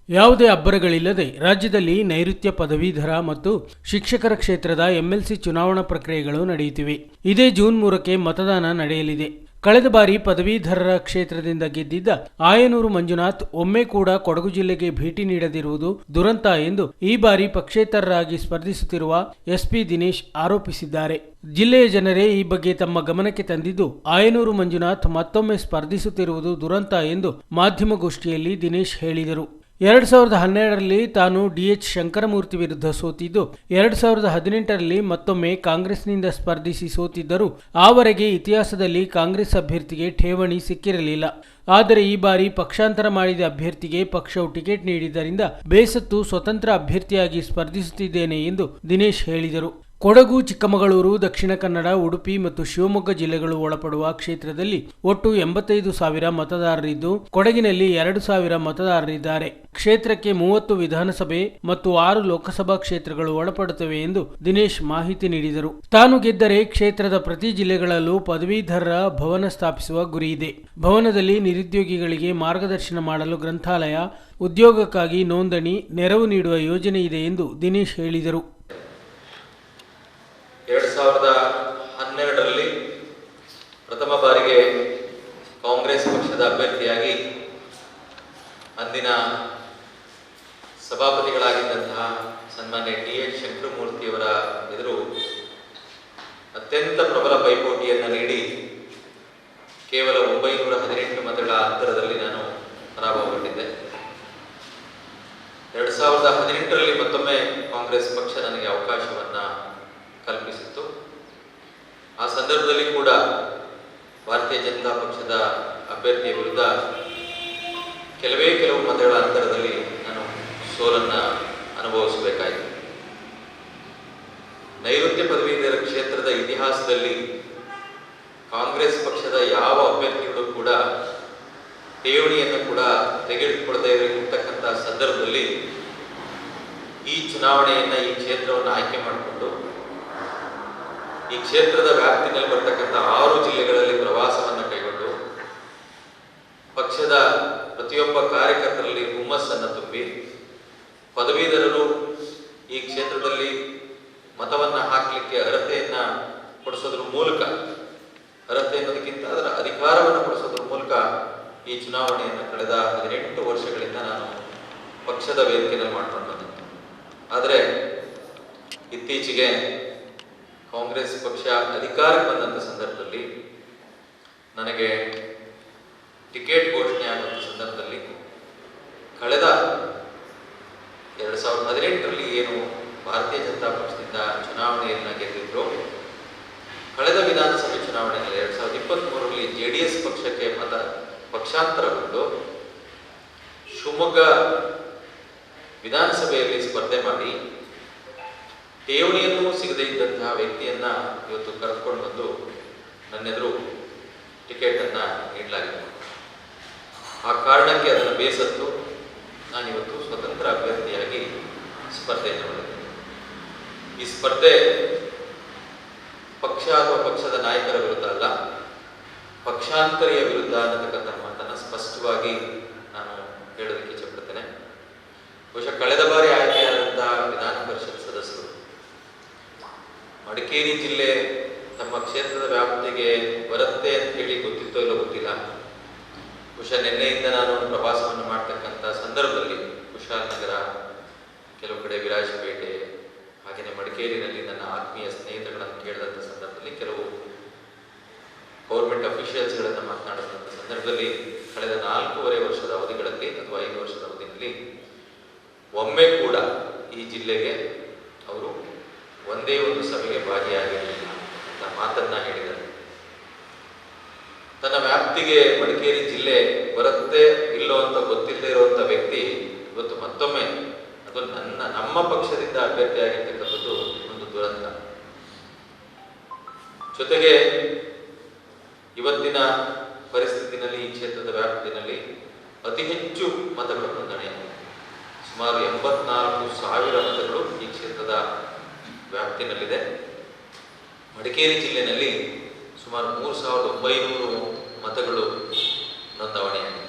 ಯಾವುದೇ ಅಬ್ಬರಗಳಿಲ್ಲದೆ ರಾಜ್ಯದಲ್ಲಿ ನೈಋತ್ಯ ಪದವೀಧರ ಮತ್ತು ಶಿಕ್ಷಕರ ಕ್ಷೇತ್ರದ ಎಂಎಲ್ಸಿ ಚುನಾವಣಾ ಪ್ರಕ್ರಿಯೆಗಳು ನಡೆಯುತ್ತಿವೆ. ಇದೇ ಜೂನ್ 3ಕ್ಕೆ ಮತದಾನ ನಡೆಯಲಿದೆ. ಕಳೆದ ಬಾರಿ ಪದವೀಧರರ ಕ್ಷೇತ್ರದಿಂದ ಗೆದ್ದಿದ್ದ ಆಯನೂರು ಮಂಜುನಾಥ್ ಒಮ್ಮೆ ಕೂಡ ಕೊಡಗು ಜಿಲ್ಲೆಗೆ ಭೇಟಿ ನೀಡದಿರುವುದು ದುರಂತ ಎಂದು ಈ ಬಾರಿ ಪಕ್ಷೇತರರಾಗಿ ಸ್ಪರ್ಧಿಸುತ್ತಿರುವ ಎಸ್ಪಿ ದಿನೇಶ್ ಆರೋಪಿಸಿದ್ದಾರೆ. ಜಿಲ್ಲೆಯ ಜನರೇ ಈ ಬಗ್ಗೆ ತಮ್ಮ ಗಮನಕ್ಕೆ ತಂದಿದ್ದು ಆಯನೂರು ಮಂಜುನಾಥ್ ಮತ್ತೊಮ್ಮೆ ಸ್ಪರ್ಧಿಸುತ್ತಿರುವುದು ದುರಂತ ಎಂದು ಮಾಧ್ಯಮಗೋಷ್ಠಿಯಲ್ಲಿ ದಿನೇಶ್ ಹೇಳಿದರು. 2012ರಲ್ಲಿ ತಾನು ಡಿಎಚ್ ಶಂಕರಮೂರ್ತಿ ವಿರುದ್ಧ ಸೋತಿದ್ದು 2018ರಲ್ಲಿ ಮತ್ತೊಮ್ಮೆ ಕಾಂಗ್ರೆಸ್ನಿಂದ ಸ್ಪರ್ಧಿಸಿ ಸೋತಿದ್ದರೂ ಆವರೆಗೆ ಇತಿಹಾಸದಲ್ಲಿ ಕಾಂಗ್ರೆಸ್ ಅಭ್ಯರ್ಥಿಗೆ ಠೇವಣಿ ಸಿಕ್ಕಿರಲಿಲ್ಲ. ಆದರೆ ಈ ಬಾರಿ ಪಕ್ಷಾಂತರ ಮಾಡಿದ ಅಭ್ಯರ್ಥಿಗೆ ಪಕ್ಷವು ಟಿಕೆಟ್ ನೀಡಿದ್ದರಿಂದ ಬೇಸತ್ತು ಸ್ವತಂತ್ರ ಅಭ್ಯರ್ಥಿಯಾಗಿ ಸ್ಪರ್ಧಿಸುತ್ತಿದ್ದೇನೆ ಎಂದು ದಿನೇಶ್ ಹೇಳಿದರು. ಕೊಡಗು, ಚಿಕ್ಕಮಗಳೂರು, ದಕ್ಷಿಣ ಕನ್ನಡ, ಉಡುಪಿ ಮತ್ತು ಶಿವಮೊಗ್ಗ ಜಿಲ್ಲೆಗಳು ಒಳಪಡುವ ಕ್ಷೇತ್ರದಲ್ಲಿ ಒಟ್ಟು 85,000 ಮತದಾರರಿದ್ದು ಕೊಡಗಿನಲ್ಲಿ 2,000 ಮತದಾರರಿದ್ದಾರೆ. ಕ್ಷೇತ್ರಕ್ಕೆ 30 ವಿಧಾನಸಭೆ ಮತ್ತು 6 ಲೋಕಸಭಾ ಕ್ಷೇತ್ರಗಳು ಒಳಪಡುತ್ತವೆ ಎಂದು ದಿನೇಶ್ ಮಾಹಿತಿ ನೀಡಿದರು. ತಾನು ಗೆದ್ದರೆ ಕ್ಷೇತ್ರದ ಪ್ರತಿ ಜಿಲ್ಲೆಗಳಲ್ಲೂ ಪದವೀಧರರ ಭವನ ಸ್ಥಾಪಿಸುವ ಗುರಿ ಇದೆ. ಭವನದಲ್ಲಿ ನಿರುದ್ಯೋಗಿಗಳಿಗೆ ಮಾರ್ಗದರ್ಶನ ಮಾಡಲು ಗ್ರಂಥಾಲಯ, ಉದ್ಯೋಗಕ್ಕಾಗಿ ನೋಂದಣಿ, ನೆರವು ನೀಡುವ ಯೋಜನೆ ಇದೆ ಎಂದು ದಿನೇಶ್ ಹೇಳಿದರು. 2012ರಲ್ಲಿ ಪ್ರಥಮ ಬಾರಿಗೆ ಕಾಂಗ್ರೆಸ್ ಪಕ್ಷದ ಅಭ್ಯರ್ಥಿಯಾಗಿ ಅಂದಿನ ಸಭಾಪತಿಗಳಾಗಿದ್ದಂತಹ ಸನ್ಮಾನ್ಯ ಡಿಎಚ್ ಶಂಕರಮೂರ್ತಿಯವರ ಎದುರು ಅತ್ಯಂತ ಪ್ರಬಲ ಪೈಪೋಟಿಯನ್ನು ನೀಡಿ ಕೇವಲ 918 ಮತಗಳ ಅಂತರದಲ್ಲಿ ನಾನು ಪರಾಭವಗೊಂಡಿದ್ದೆ. 2018ರಲ್ಲಿ ಮತ್ತೊಮ್ಮೆ ಕಾಂಗ್ರೆಸ್ ಪಕ್ಷ ನನಗೆ ಅವಕಾಶವನ್ನು ಕಲ್ಪಿಸಿತ್ತು. ಆ ಸಂದರ್ಭದಲ್ಲಿ ಕೂಡ ಭಾರತೀಯ ಜನತಾ ಪಕ್ಷದ ಅಭ್ಯರ್ಥಿಯ ವಿರುದ್ಧ ಕೆಲವು ಮತಗಳ ಅಂತರದಲ್ಲಿ ನಾನು ಸೋಲನ್ನು ಅನುಭವಿಸಬೇಕಾಯಿತು. ನೈಋತ್ಯ ಪದವೀಧರ ಕ್ಷೇತ್ರದ ಇತಿಹಾಸದಲ್ಲಿ ಕಾಂಗ್ರೆಸ್ ಪಕ್ಷದ ಯಾವ ಅಭ್ಯರ್ಥಿಗಳು ಕೂಡ ಠೇವಣಿಯನ್ನು ಕೂಡ ತೆಗೆದುಕೊಳ್ಳದೇ ಇರತಕ್ಕಂಥ ಸಂದರ್ಭದಲ್ಲಿ ಈ ಚುನಾವಣೆಯನ್ನು, ಈ ಕ್ಷೇತ್ರವನ್ನು ಆಯ್ಕೆ ಮಾಡಿಕೊಂಡು ಈ ಕ್ಷೇತ್ರದ ವ್ಯಾಪ್ತಿನಲ್ಲಿ ಬರ್ತಕ್ಕಂಥ 6 ಜಿಲ್ಲೆಗಳಲ್ಲಿ ಪ್ರವಾಸವನ್ನು ಕೈಗೊಂಡು ಪಕ್ಷದ ಪ್ರತಿಯೊಬ್ಬ ಕಾರ್ಯಕರ್ತರಲ್ಲಿ ಹುಮ್ಮಸ್ಸನ್ನು ತುಂಬಿ ಪದವೀಧರರು ಈ ಕ್ಷೇತ್ರದಲ್ಲಿ ಮತವನ್ನು ಹಾಕಲಿಕ್ಕೆ ಅರ್ಹತೆಯನ್ನು ಕೊಡಿಸೋದ್ರ ಮೂಲಕ, ಅರ್ಹತೆ ಅನ್ನೋದಕ್ಕಿಂತ ಅದರ ಅಧಿಕಾರವನ್ನು ಕೊಡಿಸೋದ್ರ ಮೂಲಕ ಈ ಚುನಾವಣೆಯನ್ನು ಕಳೆದ 18 ವರ್ಷಗಳಿಂದ ನಾನು ಪಕ್ಷದ ವೇದಿಕೆಯಲ್ಲಿ ಮಾಡ್ಕೊಂಡು ಬಂದೆ. ಆದರೆ ಇತ್ತೀಚೆಗೆ ಕಾಂಗ್ರೆಸ್ ಪಕ್ಷ ಅಧಿಕಾರಕ್ಕೆ ಬಂದಂಥ ಸಂದರ್ಭದಲ್ಲಿ, ನನಗೆ ಟಿಕೆಟ್ ಘೋಷಣೆ ಆಗುವಂಥ ಸಂದರ್ಭದಲ್ಲಿ ಕಳೆದ 2018ರಲ್ಲಿ ಏನು ಭಾರತೀಯ ಜನತಾ ಪಕ್ಷದಿಂದ ಚುನಾವಣೆಯನ್ನು ಗೆದ್ದಿದ್ರು, ಕಳೆದ ವಿಧಾನಸಭೆ ಚುನಾವಣೆಯಲ್ಲಿ 2023ರಲ್ಲಿ JDS ಪಕ್ಷಕ್ಕೆ ಪಕ್ಷಾಂತರಗೊಂಡು ಶಿವಮೊಗ್ಗ ವಿಧಾನಸಭೆಯಲ್ಲಿ ಸ್ಪರ್ಧೆ ಮಾಡಿ ಠೇವಣಿಯನ್ನೂ ಸಿಗದೇ ಇದ್ದಂತಹ ವ್ಯಕ್ತಿಯನ್ನ ಇವತ್ತು ಕರೆದುಕೊಂಡು ಬಂದು ನನ್ನೆದುರು ಟಿಕೆಟನ್ನು ನೀಡಲಾಗಿದೆ. ಆ ಕಾರಣಕ್ಕೆ ಅದನ್ನು ಬೇಸತ್ತು ನಾನಿವತ್ತು ಸ್ವತಂತ್ರ ಅಭ್ಯರ್ಥಿಯಾಗಿ ಸ್ಪರ್ಧೆಯನ್ನು ಮಾಡಿದ್ದೇನೆ. ಈ ಸ್ಪರ್ಧೆ ಪಕ್ಷ ಅಥವಾ ಪಕ್ಷದ ನಾಯಕರ ವಿರುದ್ಧ ಅಲ್ಲ, ಪಕ್ಷಾಂತರಿಯ ವಿರುದ್ಧ ಅನ್ನತಕ್ಕಂಥ ಮಾತನ್ನು ಸ್ಪಷ್ಟವಾಗಿ ನಾನು ಹೇಳೋದಕ್ಕೆ ಇಚ್ಛೆಪಡ್ತೇನೆ. ಬಹುಶಃ ಕಳೆದ ಬಾರಿ ಆಯ್ಕೆಯಾದಂತಹ ವಿಧಾನ ಪರಿಷತ್ ಸದಸ್ಯರು ಮಡಿಕೇರಿ ಜಿಲ್ಲೆ ತಮ್ಮ ಕ್ಷೇತ್ರದ ವ್ಯಾಪ್ತಿಗೆ ಬರುತ್ತೆ ಅಂತ ಹೇಳಿ ಗೊತ್ತಿತ್ತೋ ಇಲ್ಲೋ ಗೊತ್ತಿಲ್ಲ. ಬಹುಶಃ ನಿನ್ನೆಯಿಂದ ನಾನು ಪ್ರವಾಸವನ್ನು ಮಾಡ್ತಕ್ಕಂಥ ಸಂದರ್ಭದಲ್ಲಿ ಕುಶಾಲನಗರ, ಕೆಲವು ಕಡೆ ವಿರಾಜಪೇಟೆ, ಹಾಗೆಯೇ ಮಡಿಕೇರಿನಲ್ಲಿ ನನ್ನ ಆತ್ಮೀಯ ಸ್ನೇಹಿತಗಳನ್ನು ಕೇಳಿದಂಥ ಸಂದರ್ಭದಲ್ಲಿ ಕೆಲವು ಗೌರ್ಮೆಂಟ್ ಅಫಿಷಿಯಲ್ಸ್ಗಳನ್ನು ಮಾತನಾಡಿದಂಥ ಸಂದರ್ಭದಲ್ಲಿ ಕಳೆದ 4.5 ವರ್ಷದ ಅವಧಿಗಳಲ್ಲಿ ಅಥವಾ 5 ವರ್ಷದ ಅವಧಿಯಲ್ಲಿ ಒಮ್ಮೆ ಕೂಡ ಈ ಜಿಲ್ಲೆಗೆ ಅವರು ಒಂದೇ ಒಂದು ಸಭೆಗೆ ಭಾಗಿಯಾಗಿರಲಿಲ್ಲ ಅಂತ ಮಾತನ್ನ ಹೇಳಿದರು. ತನ್ನ ವ್ಯಾಪ್ತಿಗೆ ಮಡಿಕೇರಿ ಜಿಲ್ಲೆ ಬರುತ್ತೆ ಇಲ್ಲೋ ಅಂತ ಗೊತ್ತಿಲ್ಲದೆ ಇರುವಂಥ ವ್ಯಕ್ತಿ ಇವತ್ತು ಮತ್ತೊಮ್ಮೆ ಅದು ನಮ್ಮ ಪಕ್ಷದಿಂದ ಅಭ್ಯರ್ಥಿಯಾಗಿರ್ತಕ್ಕಂಥದ್ದು ಒಂದು ದುರಂತ. ಜೊತೆಗೆ ಇವತ್ತಿನ ಪರಿಸ್ಥಿತಿನಲ್ಲಿ ಈ ಕ್ಷೇತ್ರದ ವ್ಯಾಪ್ತಿನಲ್ಲಿ ಅತಿ ಹೆಚ್ಚು ಮತಗಳ ನೋಂದಣಿ, ಸುಮಾರು 84,000 ಮತಗಳು ಈ ಕ್ಷೇತ್ರದ ವ್ಯಾಪ್ತಿನಲ್ಲಿದೆ. ಮಡಿಕೇರಿ ಜಿಲ್ಲೆಯಲ್ಲಿ ಸುಮಾರು 3,900 ಮತಗಳು ನೋಂದಾವಣೆಯಾಗಿದೆ.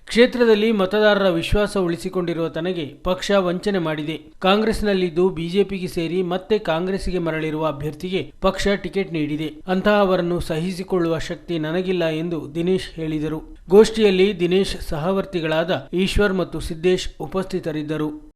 ಕ್ಷೇತ್ರದಲ್ಲಿ ಮತದಾರರ ವಿಶ್ವಾಸ ಉಳಿಸಿಕೊಂಡಿರುವ ತನಗೆ ಪಕ್ಷ ವಂಚನೆ ಮಾಡಿದೆ. ಕಾಂಗ್ರೆಸ್ನಲ್ಲಿದ್ದು ಬಿಜೆಪಿಗೆ ಸೇರಿ ಮತ್ತೆ ಕಾಂಗ್ರೆಸ್ಸಿಗೆ ಮರಳಿರುವ ಅಭ್ಯರ್ಥಿಗೆ ಪಕ್ಷ ಟಿಕೆಟ್ ನೀಡಿದೆ. ಅಂತಹವರನ್ನು ಸಹಿಸಿಕೊಳ್ಳುವ ಶಕ್ತಿ ನನಗಿಲ್ಲ ಎಂದು ದಿನೇಶ್ ಹೇಳಿದರು. ಗೋಷ್ಠಿಯಲ್ಲಿ ದಿನೇಶ್ ಸಹವರ್ತಿಗಳಾದ ಈಶ್ವರ್ ಮತ್ತು ಸಿದ್ದೇಶ್ ಉಪಸ್ಥಿತರಿದ್ದರು.